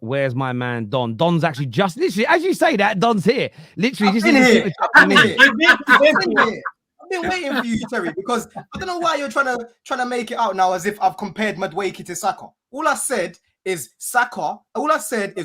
Where's my man Don? Don's actually just literally, as you say that, Don's here. Literally, just I've been waiting for you, Terry, because I don't know why you're trying to make it out now as if I've compared Madueke to Saka. All I said is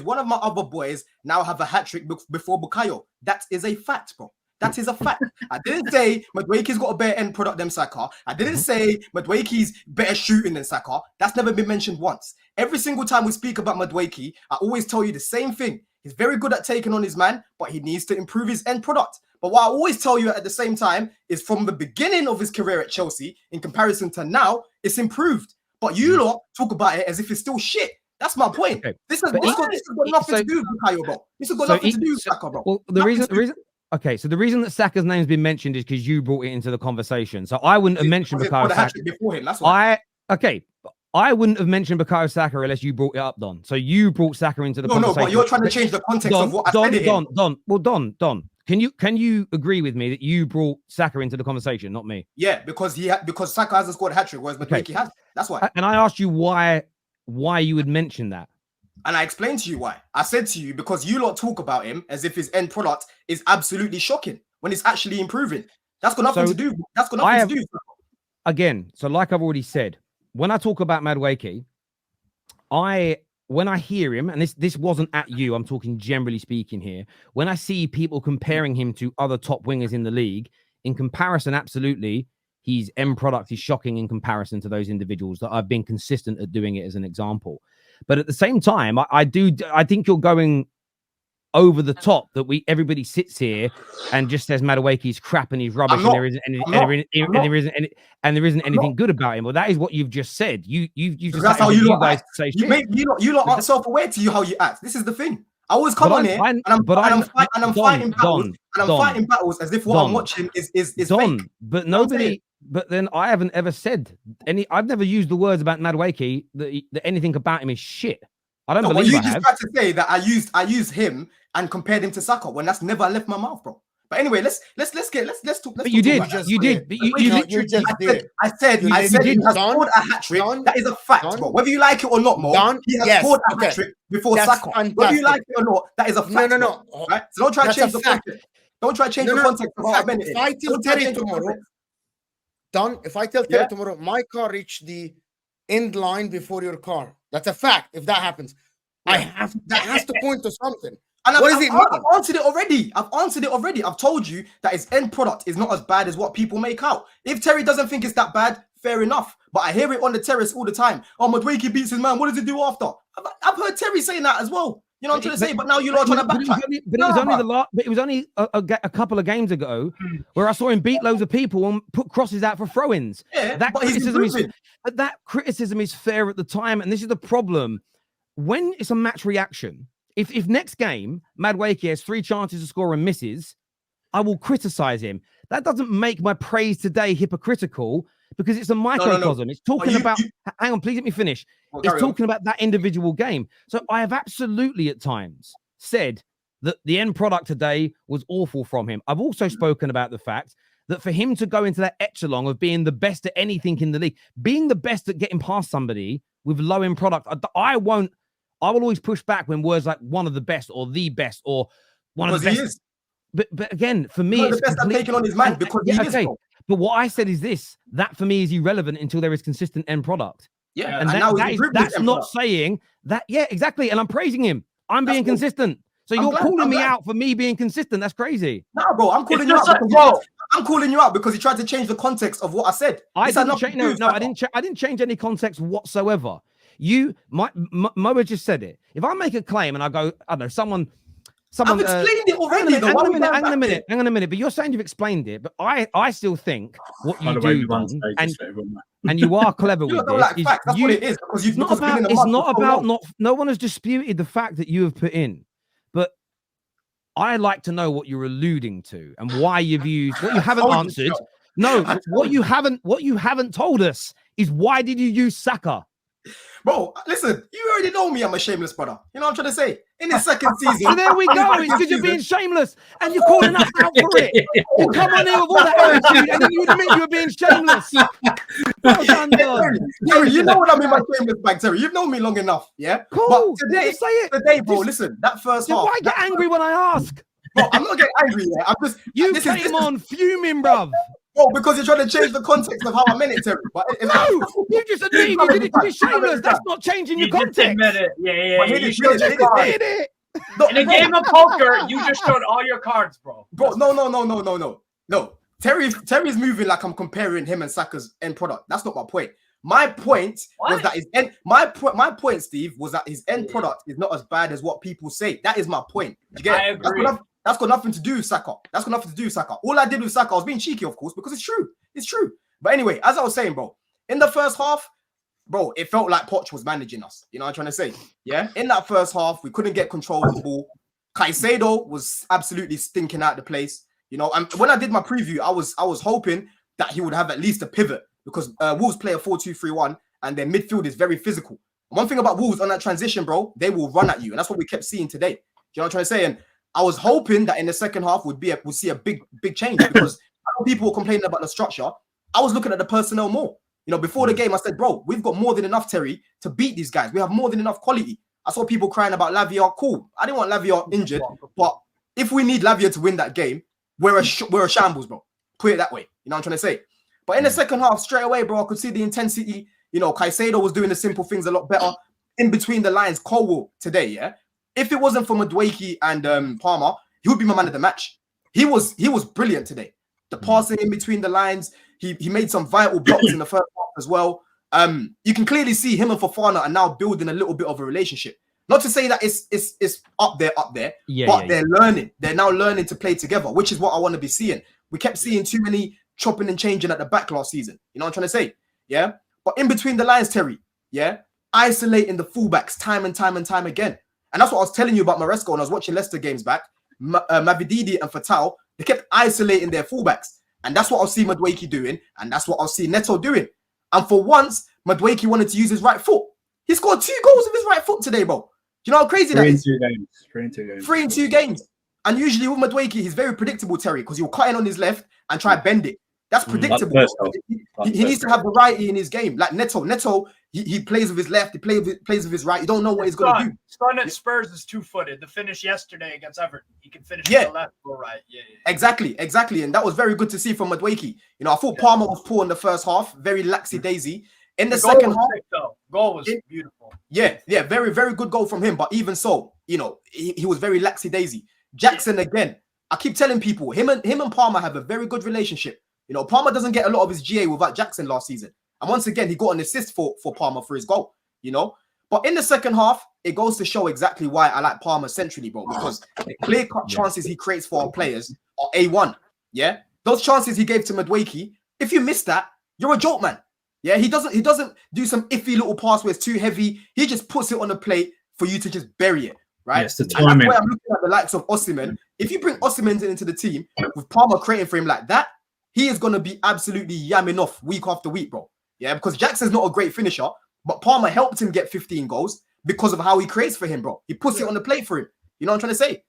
one of my other boys now have a hat-trick before Bukayo. That is a fact, bro. That is a fact. I didn't say Madueke's got a better end product than Saka. I didn't say Madueke's better shooting than Saka. That's never been mentioned once. Every single time we speak about Madueke, I always tell you the same thing. He's very good at taking on his man, but he needs to improve his end product. But what I always tell you at the same time is from the beginning of his career at Chelsea, in comparison to now, it's improved. But you lot talk about it as if it's still shit. That's my point. Okay. This has got nothing to do with Bukayo, bro. This has got nothing to do with Saka, bro. Well, the reason. Okay, so the reason that Saka's name's been mentioned is because you brought it into the conversation. So I wouldn't have mentioned Bukayo Saka before him. That's why. I wouldn't have mentioned Bukayo Saka unless you brought it up, Don. So you brought Saka into the conversation. No, but you're trying to change the context of what I said. Don. Can you agree with me that you brought Saka into the conversation, not me? Yeah, because Saka hasn't scored a hat trick, whereas Madueke has. That's why. And I asked you why you would mention that. And I explained to you why. I said to you, because you lot talk about him as if his end product is absolutely shocking when it's actually improving. That's got nothing to do. That's got nothing to do. Again, so like I've already said, when I talk about Madueke, when I hear him, and this wasn't at you, I'm talking generally speaking here. When I see people comparing him to other top wingers in the league, in comparison, absolutely, his end product is shocking in comparison to those individuals that I've been consistent at doing it as an example. But at the same time, I think you're going over the top that everybody sits here and just says Madueke's crap and he's rubbish and there isn't anything good about him. Well, that is what you've just said. You've just that's how you guys say shit. You lot aren't self-aware to how you act. This is the thing. I always come on here and I'm fighting battles as if what I'm watching is Don, fake. But nobody. But then I haven't ever said I've never used the words about Madueke that anything about him is shit. I don't believe you just tried to say that I used him and compared him to Saka when that's never left my mouth, bro. But anyway, let's talk. But you did. You did. I said he has scored a hat trick. That is a fact, bro. Whether you like it or not, Mo, he has scored a hat trick before Saka. Whether you like it or not, that is a fact. No. Right? So don't try to change the context. Don't try to change the context of how I meant it. If I tell Terry tomorrow, Don, if I tell Terry tomorrow, my car reached the end line before your car. That's a fact. If that happens, that has to point to something. And I've answered it already. I've told you that his end product is not as bad as what people make out. If Terry doesn't think it's that bad, fair enough. But I hear it on the terrace all the time. Oh, Madueke beats his man. What does he do after? I've heard Terry saying that as well. You know what I'm trying to say? But now you're trying to backtrack. It was only a couple of games ago where I saw him beat loads of people and put crosses out for throw-ins. Yeah, that criticism is fair at the time, and this is the problem. When it's a match reaction, if next game Madueke has 3 chances to score and misses, I will criticize him. That doesn't make my praise today hypocritical because it's a microcosm. No. It's talking about. Hang on, please let me finish. It's talking about that individual game. So I have absolutely at times said that the end product today was awful from him. I've also spoken about the fact that for him to go into that echelon of being the best at anything in the league, being the best at getting past somebody with low end product, I will always push back when words like one of the best or the best or one of the best. He is. But again, for me, it's the best at taking on his man because he is. Okay. But what I said is this: that for me is irrelevant until there is consistent end product. Yeah, and that's not saying that. Yeah, exactly. And I'm praising him. I'm being consistent. So you're calling me out for me being consistent. That's crazy. No, bro, I'm calling you out. I'm calling you out because you tried to change the context of what I said. I didn't change any context whatsoever. Moa just said it. If I make a claim and I go, I don't know, someone. I've explained it already. Hang on a minute. But you're saying you've explained it. But I still think what you do, and you are clever with this. That's what it is. No one has disputed the fact that you have put in. But I like to know what you're alluding to and why you've used what you haven't answered. No, what you haven't told us is why did you use Saka? Bro, listen, you already know me. I'm a shameless brother. You know what I'm trying to say? In his second season. So there we go. It's because you're being shameless and you're calling us out for it. You come on here with all that attitude and then you admit you were being shameless. Well done, Don. Terry, you know what I'm in my shameless bag, Terry. You've known me long enough, yeah? Cool. But today, Just say it. today, bro, listen, that first half. Why get angry when I ask? Bro, I'm not getting angry here. I'm just You came on fuming, bruv. Bro, because you're trying to change the context of how I meant it, Terry. But No, you just admitted you did it to be shameless. That's not changing your context. It. Yeah. You just did it. No, in a game of poker, you just showed all your cards, bro. Bro, no. Terry's moving like I'm comparing him and Saka's end product. That's not my point. My point was that his end. My point, Steve, was that his end product is not as bad as what people say. That is my point. You get it? I agree. That's got nothing to do with Saka. All I did with Saka, I was being cheeky, of course, because it's true. It's true. But anyway, as I was saying, bro, in the first half, bro, it felt like Poch was managing us. You know what I'm trying to say? Yeah. In that first half, we couldn't get control of the ball. Caicedo was absolutely stinking out the place. You know, and when I did my preview, I was hoping that he would have at least a pivot because Wolves play a 4-2-3-1 and their midfield is very physical. And one thing about Wolves on that transition, bro, they will run at you, and that's what we kept seeing today. You know what I'm trying to say? And I was hoping that in the second half we'd see a big change because people were complaining about the structure. I was looking at the personnel more. You know, before the game, I said, bro, we've got more than enough, Terry, to beat these guys. We have more than enough quality. I saw people crying about Lavia. Cool. I didn't want Lavia injured, but if we need Lavia to win that game, we're a shambles, bro. Put it that way. You know what I'm trying to say? But in the second half, straight away, bro, I could see the intensity. You know, Caicedo was doing the simple things a lot better. In between the lines, Colwell today, yeah? If it wasn't for Madueke and Palmer, he would be my man of the match. He was brilliant today. The passing in between the lines, he made some vital blocks in the first half as well. You can clearly see him and Fofana are now building a little bit of a relationship. Not to say that it's up there, but they're learning. They're now learning to play together, which is what I want to be seeing. We kept seeing too many chopping and changing at the back last season. You know what I'm trying to say? Yeah. But in between the lines, Terry, yeah, isolating the fullbacks time and time again. And that's what I was telling you about Maresco when I was watching Leicester games back. Mavididi and Fatal, they kept isolating their fullbacks. And that's what I'll see Madueke doing. And that's what I'll see Neto doing. And for once, Madueke wanted to use his right foot. He scored 2 goals with his right foot today, bro. Do you know how crazy that is? 3 in 2 games. And usually with Madueke, he's very predictable, Terry, because he'll cut in on his left and try to bend it. That's predictable. He needs to have variety in his game. Like Neto, he plays with his left, he plays with his right. You don't know what he's going to do. Son at Spurs is 2-footed. The finish yesterday against Everton, he can finish with the left or right. Yeah. Exactly. And that was very good to see from Madueke. You know, I thought Palmer was poor in the first half, very laxy-daisy. In the second half, goal was beautiful. Yeah, very, very good goal from him. But even so, you know, he was very laxy-daisy. Jackson again. I keep telling people, him and Palmer have a very good relationship. You know, Palmer doesn't get a lot of his GA without Jackson last season. And once again, he got an assist for Palmer for his goal, you know. But in the second half, it goes to show exactly why I like Palmer centrally, bro. Because the clear-cut chances he creates for our players are A1, yeah? Those chances he gave to Madueke, if you miss that, you're a joke, man. Yeah, he doesn't do some iffy little pass where it's too heavy. He just puts it on the plate for you to just bury it, right? Yes, and that's why I'm looking at the likes of Osimhen. If you bring Osimhen into the team with Palmer creating for him like that, he is going to be absolutely yamming off week after week, bro. Yeah, because Jackson's not a great finisher, but Palmer helped him get 15 goals because of how he creates for him, bro. He puts it on the plate for him. You know what I'm trying to say?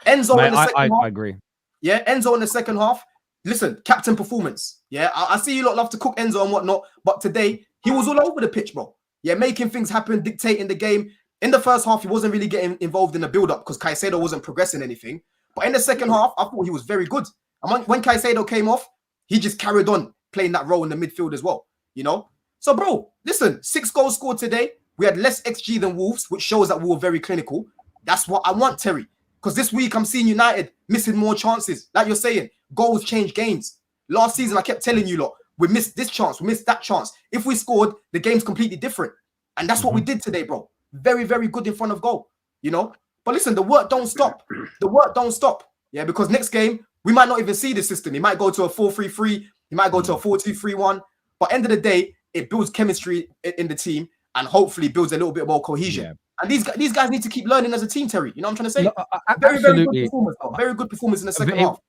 Enzo in the second half. I agree. Yeah, Enzo in the second half. Listen, captain performance. Yeah, I see you lot love to cook Enzo and whatnot, but today he was all over the pitch, bro. Yeah, making things happen, dictating the game. In the first half, he wasn't really getting involved in the build-up because Caicedo wasn't progressing anything. But in the second half, I thought he was very good. And when Caicedo came off, he just carried on playing that role in the midfield as well, you know? So, bro, listen, 6 goals scored today. We had less XG than Wolves, which shows that we were very clinical. That's what I want, Terry. Because this week, I'm seeing United missing more chances. Like you're saying, goals change games. Last season, I kept telling you, lot, we missed this chance, we missed that chance. If we scored, the game's completely different. And that's what we did today, bro. Very, very good in front of goal, you know? But listen, the work don't stop. The work don't stop. Yeah, because next game, we might not even see the system. He might go to a 4-3-3. He might go to a 4-2-3-1. But end of the day, it builds chemistry in the team and hopefully builds a little bit more cohesion. Yeah. And these guys need to keep learning as a team, Terry. You know what I'm trying to say? No, very good performance. Very good performance in the second half.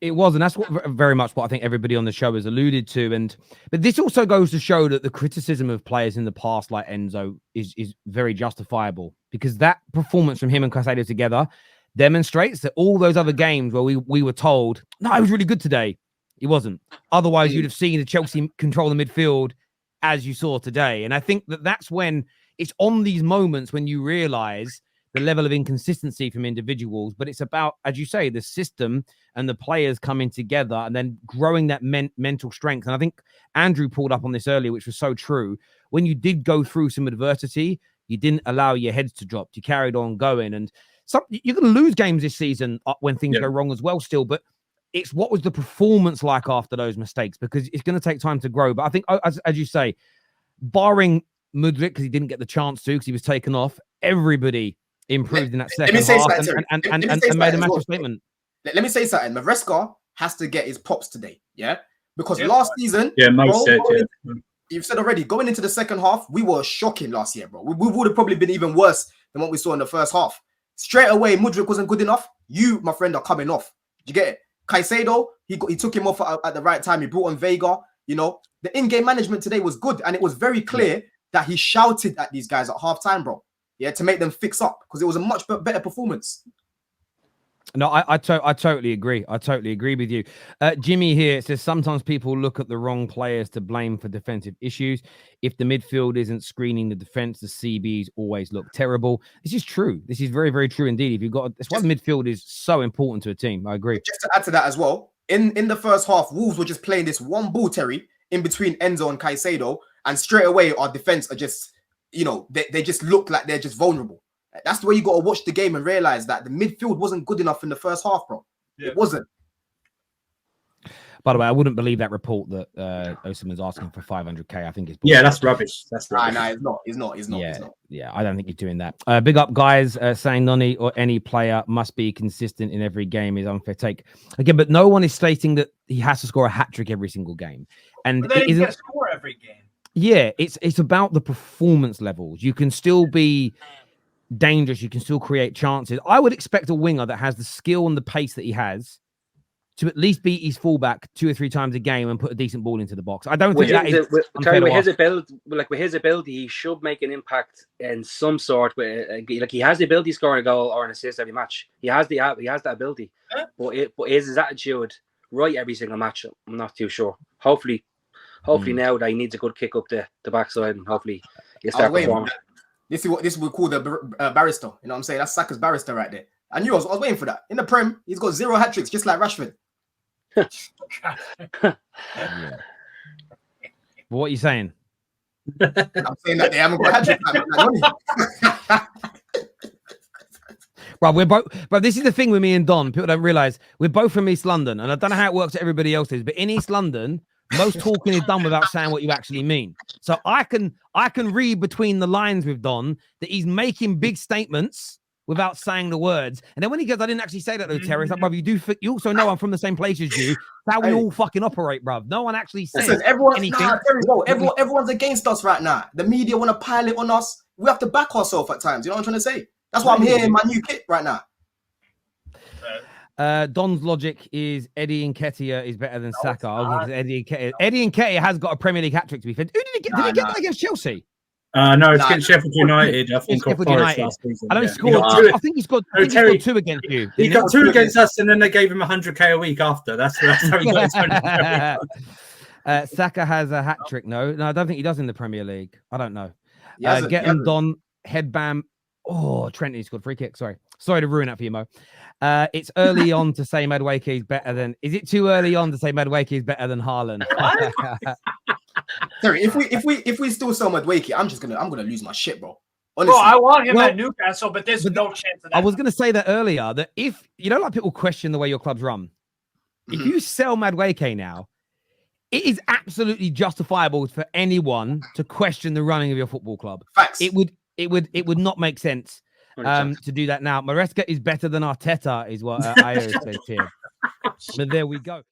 It was, and that's what very much what I think everybody on the show has alluded to. But this also goes to show that the criticism of players in the past, like Enzo, is very justifiable, because that performance from him and Caicedo together demonstrates that all those other games where we were told, no, he was really good today, he wasn't. Otherwise, you'd have seen the Chelsea control the midfield as you saw today. And I think that's when it's on these moments when you realize the level of inconsistency from individuals, but it's about, as you say, the system and the players coming together and then growing that mental strength. And I think Andrew pulled up on this earlier, which was so true. When you did go through some adversity, you didn't allow your heads to drop. You carried on going. And you're going to lose games this season when things go wrong as well still, but it's what was the performance like after those mistakes, because it's going to take time to grow. But I think, as you say, barring Mudryk, because he didn't get the chance to, because he was taken off, everybody improved in that second half and made a massive statement. Let me say something. Maresca has to get his props today, because last season, you've said already, going into the second half, we were shocking last year, bro. We would have probably been even worse than what we saw in the first half. Straight away, Mudryk wasn't good enough. You, my friend, are coming off. Did you get it? Caicedo, he took him off at the right time. He brought on Vega. The in-game management today was good, and it was very clear that he shouted at these guys at half-time, bro. To make them fix up, because it was a much better performance. No, I totally agree. I totally agree with you. Jimmy here says sometimes people look at the wrong players to blame for defensive issues. If the midfield isn't screening the defense, the CBs always look terrible. This is true. This is very, very true indeed. That's why the midfield is so important to a team. I agree. Just to add to that as well, in the first half, Wolves were just playing this one ball, Terry, in between Enzo and Caicedo, and straight away our defense are just, they just look like they're just vulnerable. That's the way you got to watch the game and realize that the midfield wasn't good enough in the first half, bro. It wasn't. By the way, I wouldn't believe that report that Osimhen's asking for 500k. I think it's that's rubbish. That's rubbish. No, it's not. Yeah, I don't think he's doing that. Big up, guys. Saying Noni or any player must be consistent in every game is unfair take again, but no one is stating that he has to score a hat trick every single game, and it isn't score every game. Yeah, it's about the performance levels. You can still be dangerous. You can still create chances. I would expect a winger that has the skill and the pace that he has to at least beat his fullback 2 or 3 times a game and put a decent ball into the box. I don't think that is with his ability, he should make an impact in some sort. Like he has the ability to score a goal or an assist every match. He has that ability, but is his attitude right every single match? I'm not too sure. Hopefully now that he needs a good kick up the backside, and hopefully he'll start performing. This is what we call the barrister. You know what I'm saying? That's Saka's barrister right there. I knew I was waiting for that. In the Prem, he's got 0 hat tricks, just like Rashford. What are you saying? I'm saying that they haven't got hat tricks. Bro, we're both. But this is the thing with me and Don. People don't realize we're both from East London, and I don't know how it works for everybody else's, but in East London, most talking is done without saying what you actually mean. So I can read between the lines with Don that he's making big statements without saying the words. And then when he goes, I didn't actually say that though, Terrace. Like, brother, you also know I'm from the same place as you. That's how we all fucking operate, bruv. No one actually says anything. Everyone's against us right now. The media want to pile it on us. We have to back ourselves at times. You know what I'm trying to say? That's why I'm here in my new kit right now. Don's logic is Eddie Nketiah is better than Saka. Eddie Nketiah has got a Premier League hat trick to be fair. Who did he get? Did he get that against Chelsea? No, it's against Sheffield United. I think Sheffield United last season. I think he scored 2 against you. He got 2 against us, and then they gave him 100k a week after. That's how he got his Saka has a hat trick. No, I don't think he does in the Premier League. I don't know. Get him, Don. Headbam. Oh, Trent, he scored free kick. Sorry to ruin that for you, Mo. It's early on to say Madueke is better than. Is it too early on to say Madueke is better than Haaland? Sorry, if we still sell Madueke, I'm gonna lose my shit, bro. Honestly. Bro, I want him at Newcastle, but there's no chance of that. I was gonna say that earlier. That if like people question the way your club's run, if you sell Madueke now, it is absolutely justifiable for anyone to question the running of your football club. Facts. It would not make sense to do that now. Maresca is better than Arteta, is what Ayo says here. But there we go.